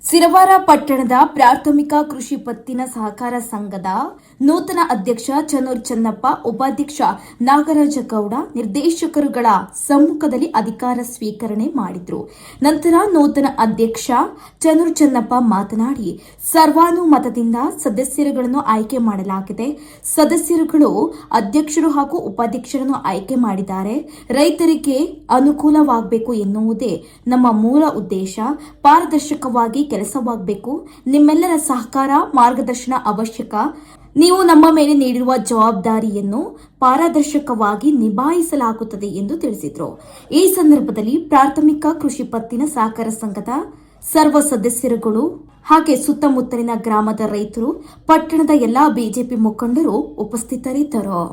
ಸಿರವಾರ ಪಟ್ಟಣದ ಪ್ರಾಥಮಿಕ ಕೃಷಿ ಪತ್ತಿನ ಸಹಕಾರ ಸಂಘದ ನೂತನ ಅಧ್ಯಕ್ಷ ಚನ್ನೂರ್ ಚನ್ನಪ್ಪ, ಉಪಾಧ್ಯಕ್ಷ ನಾಗರಾಜ ಗೌಡ ನಿರ್ದೇಶಕರುಗಳ ಸಮ್ಮುಖದಲ್ಲಿ ಅಧಿಕಾರ ಸ್ವೀಕರಣೆ ಮಾಡಿದರು. ನಂತರ ನೂತನ ಅಧ್ಯಕ್ಷ ಚನ್ನೂರ್ ಚನ್ನಪ್ಪ ಮಾತನಾಡಿ, ಸರ್ವಾನುಮತದಿಂದ ಸದಸ್ಯರುಗಳನ್ನು ಆಯ್ಕೆ ಮಾಡಲಾಗಿದೆ. ಸದಸ್ಯರುಗಳು ಅಧ್ಯಕ್ಷರು ಹಾಗೂ ಉಪಾಧ್ಯಕ್ಷರನ್ನು ಆಯ್ಕೆ ಮಾಡಿದ್ದಾರೆ. ರೈತರಿಗೆ ಅನುಕೂಲವಾಗಬೇಕು ಎನ್ನುವುದೇ ನಮ್ಮ ಮೂಲ ಉದ್ದೇಶ. ಪಾರದರ್ಶಕವಾಗಿ ಕೆಲಸವಾಗಬೇಕು. ನಿಮ್ಮೆಲ್ಲರ ಸಹಕಾರ, ಮಾರ್ಗದರ್ಶನ ಅವಶ್ಯಕ. ನೀವು ನಮ್ಮ ಮೇಲೆ ನೀಡಿರುವ ಜವಾಬ್ದಾರಿಯನ್ನು ಪಾರದರ್ಶಕವಾಗಿ ನಿಭಾಯಿಸಲಾಗುತ್ತದೆ ಎಂದು ತಿಳಿಸಿದರು. ಈ ಸಂದರ್ಭದಲ್ಲಿ ಪ್ರಾಥಮಿಕ ಕೃಷಿ ಪತ್ತಿನ ಸಹಕಾರ ಸಂಘದ ಸರ್ವ ಸದಸ್ಯರುಗಳು ಹಾಗೆ ಸುತ್ತಮುತ್ತಲಿನ ಗ್ರಾಮದ ರೈತರು, ಪಟ್ಟಣದ ಎಲ್ಲಾ ಬಿಜೆಪಿ ಮುಖಂಡರು ಉಪಸ್ಥಿತರಿದ್ದರು.